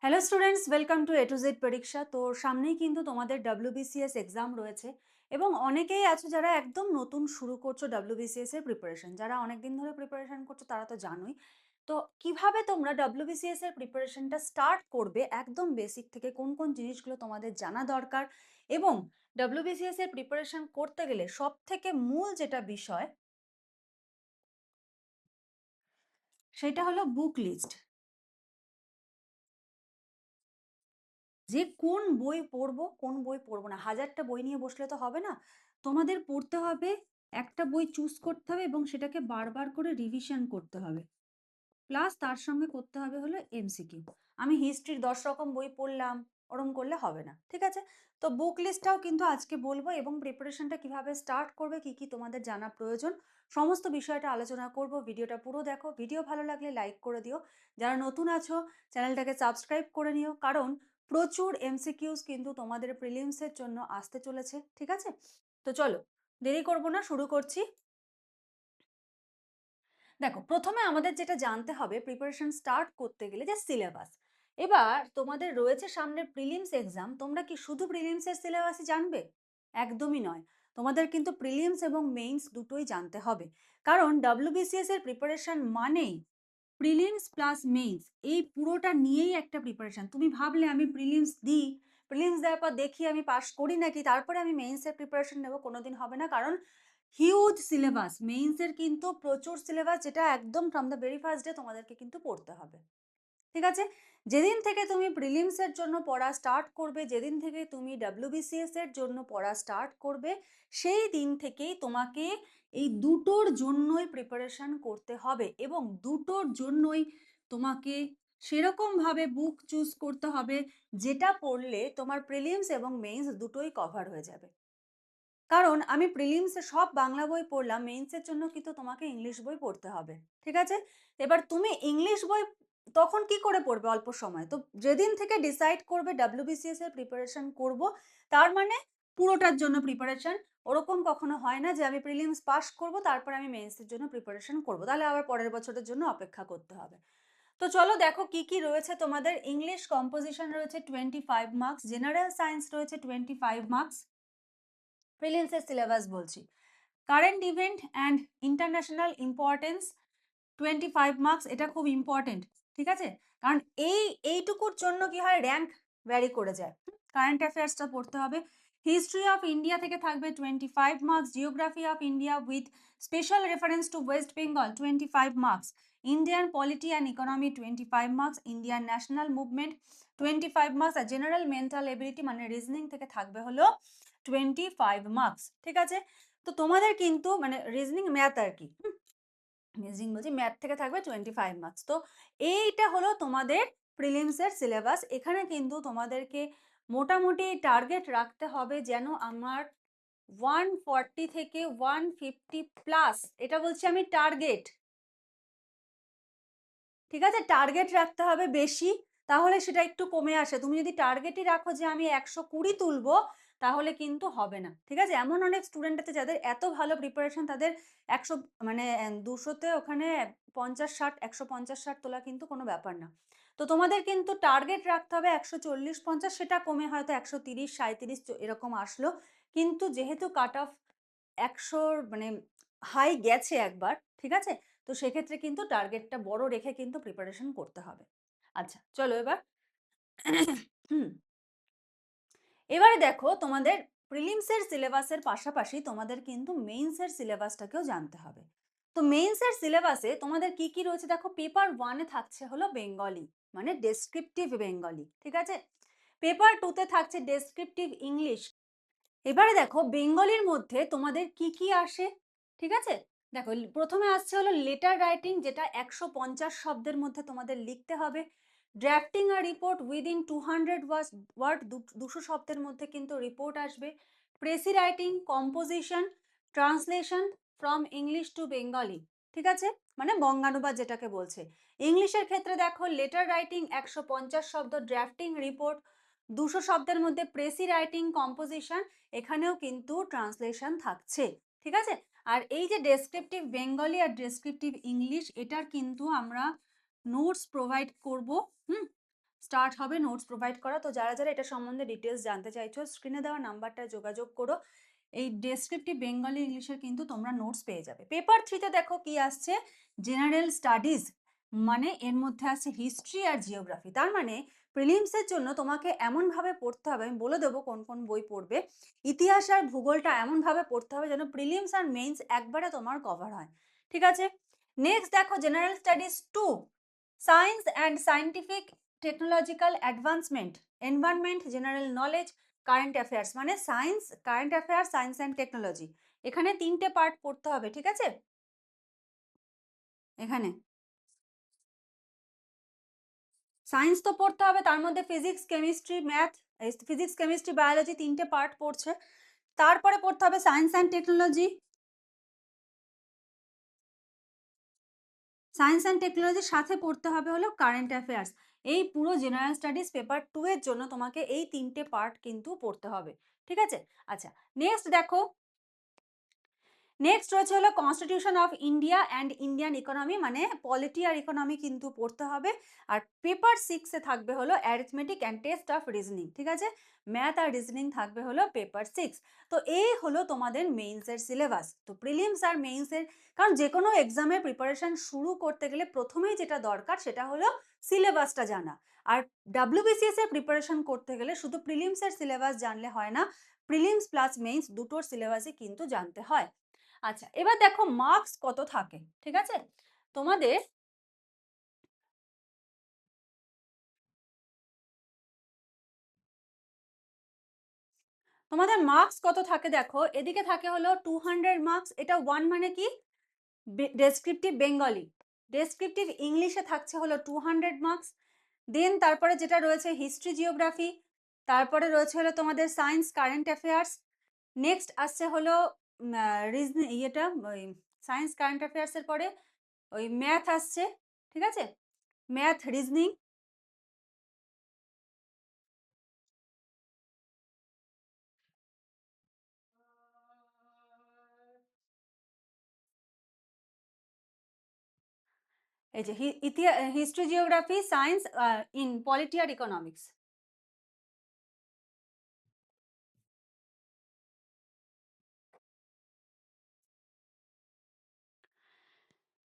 Hello students, welcome to A to Z পরীক্ষা। তো সামনেই কিন্তু তোমাদের ডাব্লিউবিসিএস এক্সাম রয়েছে এবং অনেকেই আছো যারা একদম নতুন শুরু করছো ডাব্লিউবিসিএস এর প্রিপারেশন। যারা অনেকদিন ধরে প্রিপারেশন করছো তারা তো জানোই। তো কিভাবে তোমরা ডাব্লিউবিসিএস এর প্রিপারেশনটা স্টার্ট করবে একদম বেসিক থেকে, কোন কোন জিনিসগুলো তোমাদের জানা দরকার, এবং ডাব্লিউবিসিএস এর প্রিপারেশন করতে গেলে সব থেকে মূল যেটা বিষয় সেটা হলো বুক লিস্ট। যে কোন বই পড়বো কোন বই পড়বো না, হাজারটা বই নিয়ে বসলে তো হবে না। তোমাদের পড়তে হবে, একটা বই চুজ করতে হবে এবং সেটাকে বারবার করে রিভিশন করতে হবে। প্লাস তার সঙ্গে করতে হবে হলো এমসিকিউ। আমি হিস্ট্রির 10 রকম বই পড়লাম, ওরম করলে হবে না, ঠিক আছে? তো বুক লিস্টটাও কিন্তু আজকে বলবো এবং প্রিপারেশনটা কিভাবে স্টার্ট করবে, কি কি তোমাদের জানা প্রয়োজন, সমস্ত বিষয়টা আলোচনা করব। ভিডিওটা পুরো দেখো, ভিডিও ভালো লাগলে লাইক করে দিও। যারা নতুন আছো চ্যানেলটাকে সাবস্ক্রাইব করে নিও, কারণ প্রচুর এমসিকিউস কিন্তু তোমাদের প্রিলিমসের জন্য আসতে চলেছে, ঠিক আছে? তো চলো দেরি করব না, শুরু করছি। দেখো, প্রথমে আমাদের যেটা জানতে হবে প্রিপারেশন স্টার্ট করতে গেলে যে সিলেবাস। এবার তোমাদের রয়েছে সামনে প্রিলিমস এক্সাম, তোমরা কি শুধু প্রিলিমসের সিলেবাসই জানবে? একদমই নয়। তোমাদের কিন্তু প্রিলিমস এবং মেইনস দুটোই জানতে হবে, কারণ ডাব্লিউবিসিএস এর প্রিপারেশন মানেই প্রিলিমস প্লাস মেইনস, এই পুরোটা নিয়েই একটা প্রিপারেশন। তুমি ভাবলে আমি প্রিলিমস দিই, প্রিলিমস দেওয়ার পর দেখি আমি পাশ করি নাকি, তারপরে আমি মেইনসের প্রিপারেশন নেব, কোনোদিন হবে না। কারণ হিউজ সিলেবাস, মেইনসের কিন্তু প্রচুর সিলেবাস, যেটা একদম from the very first day তোমাদেরকে কিন্তু পড়তে হবে, ঠিক আছে? যেদিন থেকে তুমি প্রিলিমসের জন্য পড়া স্টার্ট করবে, যেদিন থেকে তুমি ডাব্লিউবিসিএস এর জন্য পড়া স্টার্ট করবে, সেই দিন থেকেই তোমাকে এই দুটোর জন্যই প্রিপারেশন করতে হবে এবং দুটোর জন্যই তোমাকে সেরকমভাবে বুক চুজ করতে হবে যেটা পড়লে তোমার প্রিলিমস এবং মেইনস দুটোই কভার হয়ে যাবে। কারণ আমি প্রিলিমসে সব বাংলা বই পড়লাম, মেইনসের জন্য কিন্তু তোমাকে ইংলিশ বই পড়তে হবে, ঠিক আছে? এবার তুমি ইংলিশ বই তখন কি করে পড়বে অল্প সময়? তো যেদিন থেকে ডিসাইড করবে ডাব্লিউবিসিএস এর প্রিপারেশন করব, তার মানে পুরোটার জন্য প্রিপারেশন। ওরকম কখনো হয় না যে আমি প্রিলিমস পাস করব তারপর আমি মেইনসের জন্য প্রিপারেশন করব, তাহলে আবার পরের বছরের জন্য অপেক্ষা করতে হবে। তো চলো দেখো কি কি রয়েছে তোমাদের। ইংলিশ কম্পোজিশন রয়েছে 25 মার্কস, জেনারেল সায়েন্স রয়েছে 25 মার্কস। প্রিলিমসের সিলেবাস বলছি। Current event and international importance 25 marks, এটা খুব ইম্পর্টেন্ট, ঠিক আছে? কারণ এইটুকুর জন্য কি হয়, র্যাঙ্ক ভ্যারি করে যায়। কারেন্ট অ্যাফেয়ার্সটা পড়তে হবে। হিস্ট্রি অফ ইন্ডিয়া থেকে থাকবে 25 marks, geography of India with special reference to West Bengal 25 marks, Indian polity and economy 25 marks, Indian national movement 25 marks, আর জেনারেল মেন্টাল এবিলিটি মানে রিজনিং থেকে থাকবে হলো 25 মার্কস, ঠিক আছে? তো তোমাদের কিন্তু মানে রিজনিং ম্যাথ আর কি, রিজনিং বলছি, ম্যাথ থেকে থাকবে 25 মার্কস। তো এইটা হলো তোমাদের প্রিলিমসের সিলেবাস। এখানে কিন্তু তোমাদেরকে মোটামুটি টার্গেট রাখতে হবে যেন আমার 140 থেকে 150 প্লাস, এটা বলছি আমি টার্গেট, ঠিক আছে? টার্গেট রাখতে হবে বেশি, তাহলে সেটা একটু কমে আসে। তুমি যদি টার্গেটই রাখো যে আমি 120 তুলবো, তাহলে কিন্তু হবে না, ঠিক আছে? এমন অনেক স্টুডেন্ট আছে যাদের এত ভালো প্রিপারেশন, তাদের 100 মানে 200-তে ওখানে 50-60, 150-60 তোলা কিন্তু কোনো ব্যাপার না। তো তোমাদের কিন্তু টার্গেট রাখতে হবে 140-50, সেটা কমে হয়তো 130-37 এরকম আসলো। কিন্তু যেহেতু কাট অফ 100 মানে হাই গেছে একবার, ঠিক আছে? তো সেক্ষেত্রে কিন্তু টার্গেটটা বড় রেখে কিন্তু প্রিপারেশন করতে হবে। আচ্ছা চলো এবার হুম, এবারে দেখো তোমাদের প্রিলিমসের সিলেবাসের পাশাপাশি তোমাদের কিন্তু মেইনসের সিলেবাসটাকেও জানতে হবে। তো মেইনসের সিলেবাসে তোমাদের কি কি রয়েছে দেখো। পেপার 1-এ থাকছে হলো বেঙ্গলি, মানে ডেসক্রিপটিভ বেঙ্গলি, ঠিক আছে? পেপার 2-তে থাকছে ডেসক্রিপটিভ ইংলিশ। এবারে দেখো বেঙ্গলির মধ্যে তোমাদের কি কি আসে, ঠিক আছে? দেখো প্রথমে আসছে হলো লেটার রাইটিং, যেটা 150 শব্দের মধ্যে তোমাদের লিখতে হবে। Drafting a report within 200 word, 200 শব্দের মধ্যে কিন্তু রিপোর্ট আসবে। Precis writing, composition, translation from English to Bengali, ঠিক আছে? মানে বঙ্গানুবাদ যেটাকে বলছে। ইংলিশের ক্ষেত্রে দেখো লেটার রাইটিং 150 শব্দ, ড্রাফটিং রিপোর্ট 200 শব্দের মধ্যে, প্রেসি রাইটিং, কম্পোজিশন, এখানেও কিন্তু ট্রান্সলেশন থাকছে, ঠিক আছে? আর এই যে ডেসক্রিপটিভ বেঙ্গলি আর ডেসক্রিপটিভ ইংলিশ, এটার কিন্তু আমরা নোটস প্রোভাইড করব। হুম, স্টার্ট হবে নোটস প্রোভাইড করা। তো যারা যারা এটা সম্বন্ধে ডিটেলস জানতে চাইছো স্ক্রিনে দেওয়া নাম্বারটায় যোগাযোগ করো। এই ডেসক্রিপটিভ বেঙ্গলি ইংলিশের কিন্তু তোমরা নোটস পেয়ে যাবে। পেপার 3 তে দেখো কি আসছে, জেনারেল স্টাডিজ, মানে এর মধ্যে আছে হিস্ট্রি আর জিওগ্রাফি। তার মানে প্রিলিমসের জন্য তোমাকে এমনভাবে পড়তে হবে, আমি বলে দেবো কোন কোন বই পড়বে। ইতিহাস আর ভূগোলটা এমনভাবে পড়তে হবে যেন প্রিলিমস আর মেইনস একবারে তোমার কভার হয়, ঠিক আছে? নেক্সট দেখো general studies 2, science and scientific technological advancement, environment, general knowledge, current affairs, মানে science, current affairs, science and technology. এখানে 3টে পার্ট পড়তে হবে, ঠিক আছে? এখানে সায়েন্স তো পড়তে হবে, তার মধ্যে physics, chemistry, math, physics, chemistry, biology 3টে পার্ট পড়ছে। তারপরে পড়তে হবে science and technology, science and টেকনোলজির সাথে পড়তে হবে হলো কারেন্ট অ্যাফেয়ার্স। এই পুরো জেনারেল স্টাডিজ পেপার 2 এর জন্য তোমাকে এই 3টে পার্ট কিন্তু পড়তে হবে, ঠিক আছে? আচ্ছা, নেক্সট দেখো, নেক্সট রয়েছে হলো constitution of India and Indian economy, মানে পলিটি আর ইকোনমি কিন্তু পড়তে হবে। আর পেপার 6 এ থাকবে হলো arithmetic and test of reasoning, ঠিক আছে? ম্যাথ আর রিজনিং থাকবে হলো পেপার 6। তো এই হলো তোমাদের মেইনসের সিলেবাস। তো প্রিলিমস আর মেইনসের, কারণ যে কোনো এক্সামের প্রিপারেশন শুরু করতে গেলে প্রথমেই যেটা দরকার সেটা হলো সিলেবাসটা জানা। আর ডাব্লিউবিসিএস এর প্রিপারেশন করতে গেলে শুধু প্রিলিমসের সিলেবাস জানলে হয় না, প্রিলিমস প্লাস মেইনস দুটোর সিলেবাসই কিন্তু জানতে হয়। আচ্ছা, এবার দেখো মার্কস কত থাকে, ঠিক আছে? তোমাদের তোমাদের মার্কস কত থাকে দেখো, এদিকে থাকে হলো 200 মার্কস। এটা 1 মানে কি, ডেসক্রিপটিভ বেঙ্গলি। ডেসক্রিপটিভ ইংলিশে থাকছে হলো 200 মার্কস। দেন তারপরে যেটা রয়েছে হিস্ট্রি, জিওগ্রাফি, তারপরে রয়েছে হলো তোমাদের সায়েন্স, কারেন্ট অ্যাফেয়ার্স। নেক্সট আসছে হলো রিজনিং, ইয়েটা ওই সায়েন্স কারেন্ট অ্যাফেয়ার্স এর পরে ওই ম্যাথ আসছে, ঠিক আছে? Math, reasoning. এই যে history, geography, science, in polity আর ইকোনমিক্স।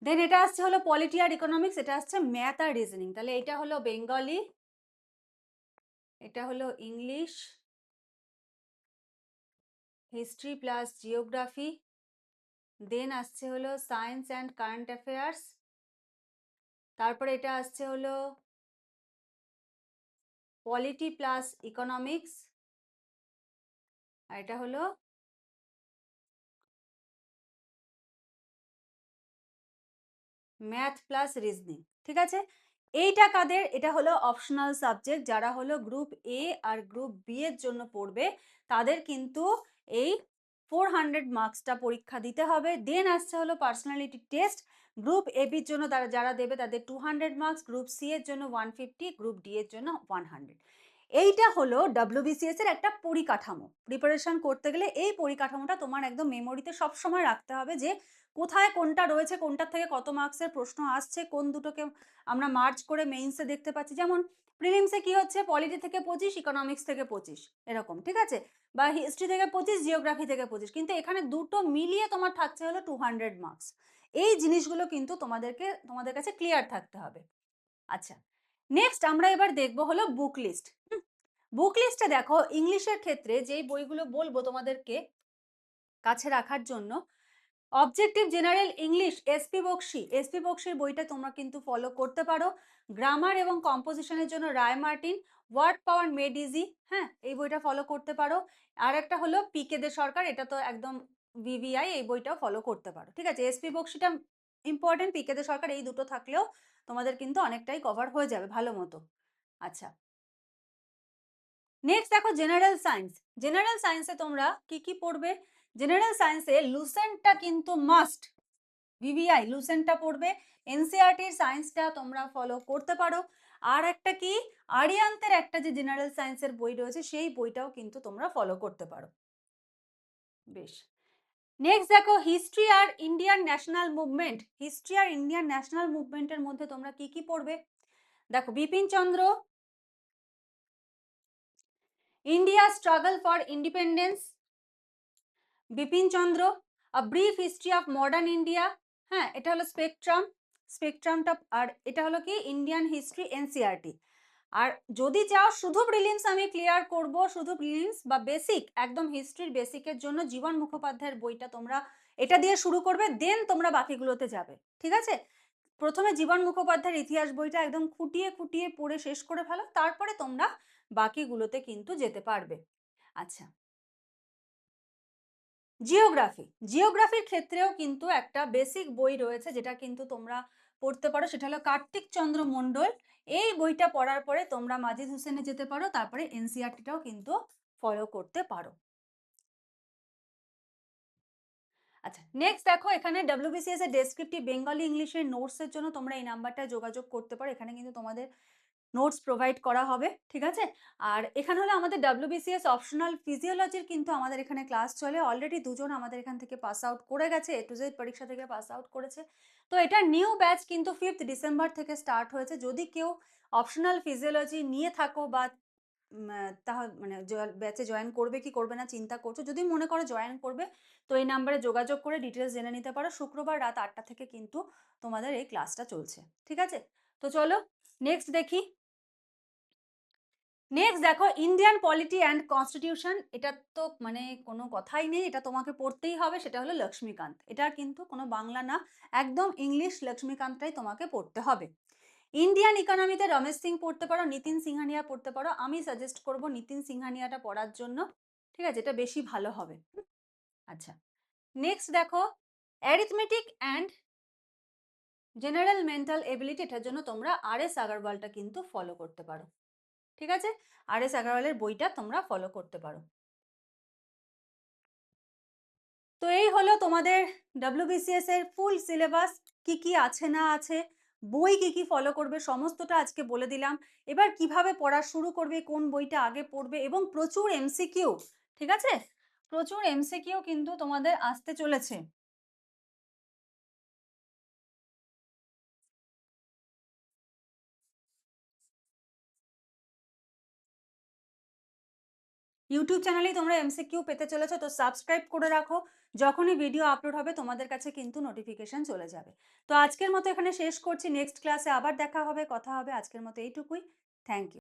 দেন এটা আসছে হলো পলিটি আর ইকোনমিক্স, এটা আসছে ম্যাথ আর রিজনিং। তাহলে এটা হলো বেঙ্গলি, এটা হলো ইংলিশ, হিস্ট্রি প্লাস জিওগ্রাফি, দেন আসছে হলো সায়েন্স অ্যান্ড কারেন্ট অ্যাফেয়ার্স, তারপরে এটা আসছে হলো পলিটি প্লাস ইকোনমিক্স, আর এটা হলো ম্যাথ প্লাস রিজনিং, ঠিক আছে? এইটা কাদের, এটা হলো অপশনাল সাবজেক্ট। যারা হলো গ্রুপ এ আর গ্রুপ বি এর জন্য পড়বে তাদের কিন্তু এই 400 মার্কসটা পরীক্ষা দিতে হবে। দেন আসছে হলো পার্সোনালিটি টেস্ট। গ্রুপ এ বির জন্য তারা যারা দেবে তাদের 200 মার্কস, গ্রুপ সি এর জন্য 150, গ্রুপ ডি এর জন্য 100। এইটা হলো ডাব্লিউবিসিএস এর একটা পরিকাঠামো। প্রিপারেশন করতে গেলে এই পরিকাঠামোটা তোমার একদম মেমোরিতে সবসময় রাখতে হবে, যে কোথায় কোনটা রয়েছে, কোনটার থেকে কত মার্কসের প্রশ্ন আসছে, কোন দুটোকে আমরা মার্চ করে মেইনসে দেখতে পাচ্ছি। যেমন প্রিলিমসে কি হচ্ছে, পলিটি থেকে 25, ইকোনমিক্স থেকে 25, এরকম, ঠিক আছে? বা হিস্ট্রি থেকে 25, জিওগ্রাফি থেকে 25, কিন্তু এখানে দুটো মিলিয়ে তোমার থাকছে হলো 200 মার্কস। এই জিনিসগুলো কিন্তু তোমাদের কাছে ক্লিয়ার থাকতে হবে। আচ্ছা, নেক্সট আমরা এবার দেখবো হলো বুক লিস্ট। বুক লিস্টে দেখো ইংলিশের ক্ষেত্রে যেই বইগুলো বলবো তোমাদেরকে কাছে রাখার জন্য, অবজেক্টিভ জেনারেল ইংলিশ, এসপি বক্সির বইটা তোমরা কিন্তু ফলো করতে পারো। গ্রামার এবং কম্পোজিশনের জন্য রায় মার্টিন, ওয়ার্ড পাওয়ার মেড ইজি, হ্যাঁ, এই বইটা ফলো করতে পারো। আর একটা হলো পিকে দে সরকার, এটা তো একদম ভিভিআই, এই বইটাও ফলো করতে পারো, ঠিক আছে? এসপি বক্সিটা ইম্পর্টেন্ট, পিকে দে সরকার, এই দুটো থাকলেও তোমাদের কিন্তু অনেকটাই কভার হয়ে যাবে ভালো মতো। আচ্ছা, নেক্সট দেখো জেনারেল সায়েন্স। জেনারেল সায়েন্সে তোমরা কি কি পড়বে? জেনারেল সায়েন্সে লুসেন্টটা কিন্তু মাস্ট, ভিভিআই লুসেন্টটা পড়বে। এনসিইআরটির সায়েন্সটা তোমরা ফলো করতে পারো। আর একটা কি, আরিয়ান্তের একটা যে জেনারেল সায়েন্সের বই রয়েছে সেই বইটাও কিন্তু তোমরা ফলো করতে পারো। বেশ, নেক্সট দেখো হিস্ট্রি আর ইন্ডিয়ান ন্যাশনাল মুভমেন্ট। হিস্ট্রি আর ইন্ডিয়ান ন্যাশনাল মুভমেন্টের মধ্যে তোমরা কি কি পড়বে? দেখো Bipin Chandra, India struggle for independence, Bipin Chandra, a brief history of modern India. হ্যাঁ, এটা হলো স্পেকট্রামটা। আর এটা হলো কি ইন্ডিয়ান হিস্ট্রি এনসিআরটি। আর যদি চাও শুধু প্রিলিমস আমি ক্লিয়ার করব, শুধু প্রিলিমস বা বেসিক একদম হিস্ট্রির বেসিকের জন্য জীবন মুখোপাধ্যায়ের বইটা তোমরা এটা দিয়ে শুরু করবে, দেন তোমরা বাকিগুলোতে যাবে। ঠিক আছে? প্রথমে জীবন মুখোপাধ্যায়ের ইতিহাস বইটা একদম খুঁটিয়ে খুঁটিয়ে পড়ে শেষ করে ফেলো, তারপরে তোমরা বাকিগুলোতে কিন্তু যেতে পারবে। আচ্ছা, জিওগ্রাফির ক্ষেত্রেও কিন্তু একটা বেসিক বই রয়েছে যেটা কিন্তু তোমরা পড়তে পারো, সেটা হলো কার্তিক চন্দ্র মণ্ডল। এই বইটা পড়ার পরে তোমরা মাজিদ হোসেনে যেতে পারো, তারপরে এনসিআরটিটাও কিন্তু ফলো করতে পারো। আচ্ছা, নেক্সট দেখো, এখানে ডব্লিউবিসিএস এর ডেসক্রিপটিভ বেঙ্গলি ইংলিশের নোটসের জন্য তোমরা এই নাম্বারটায় যোগাযোগ করতে পারো। এখানে কিন্তু তোমাদের নোটস প্রোভাইড করা হবে। ঠিক আছে? আর এখানে হলো আমাদের ডব্লিউবিসিএস অপশনাল ফিজিওলজির কিন্তু আমাদের এখানে ক্লাস চলে। অলরেডি দুজন আমাদের এখান থেকে পাস আউট করে গেছে, A to Z পরীক্ষা থেকে পাস আউট করেছে। তো এটা নিউ ব্যাচ কিন্তু 5th ডিসেম্বর থেকে স্টার্ট হয়েছে। যদি কেউ অপশনাল ফিজিওলজি নিয়ে থাকো বা মানে ব্যাচে জয়েন করবে কি করবে না চিন্তা করছো, যদি মনে করো জয়েন করবে, তো এই নাম্বারে যোগাযোগ করে ডিটেলস জেনে নিতে পারো। শুক্রবার রাত 8টা থেকে কিন্তু তোমাদের এই ক্লাসটা চলছে। ঠিক আছে? তো চলো নেক্সট দেখি। নেক্সট দেখো, ইন্ডিয়ান পলিটি অ্যান্ড কনস্টিটিউশন। এটা তো মানে কোনো কথাই নেই, এটা তোমাকে পড়তেই হবে। সেটা হলো লক্ষ্মীকান্ত। এটা কিন্তু কোনো বাংলা না, একদম ইংলিশ লক্ষ্মীকান্তটাই তোমাকে পড়তে হবে। ইন্ডিয়ান ইকোনমিতে রমেশ সিং পড়তে পারো, নিতিন সিংহানিয়া পড়তে পারো। আমি সাজেস্ট করব নিতিন সিংহানিয়াটা পড়ার জন্য। ঠিক আছে? এটা বেশি ভালো হবে। আচ্ছা, নেক্সট দেখো, arithmetic and general mental ability. এটার জন্য তোমরা RS আগরওয়ালটা কিন্তু ফলো করতে পারো। ঠিক আছে? RS আগরওয়ালের বইটা তোমরা ফলো করতে পারো। তো এই হলো তোমাদের ডব্লিউবিসিএস এর ফুল সিলেবাস। কি কি আছে না আছে, বই কি কি ফলো করবে, সমস্তটা আজকে বলে দিলাম। এবার কিভাবে পড়া শুরু করবে, কোন বইটা আগে পড়বে, এবং প্রচুর এমসিকিউ। ঠিক আছে? প্রচুর এমসিকিউ কিন্তু তোমাদের আসতে চলেছে। ইউটিউব চ্যানেলেই তোমরা এমসিকিউ পেতে চলেছো, তো সাবস্ক্রাইব করে রাখো। যখনই ভিডিও আপলোড হবে তোমাদের কাছে কিন্তু নোটিফিকেশন চলে যাবে। তো আজকের মতো এখানে শেষ করছি। নেক্সট ক্লাসে আবার দেখা হবে, কথা হবে। আজকের মতো এইটুকুই। Thank you.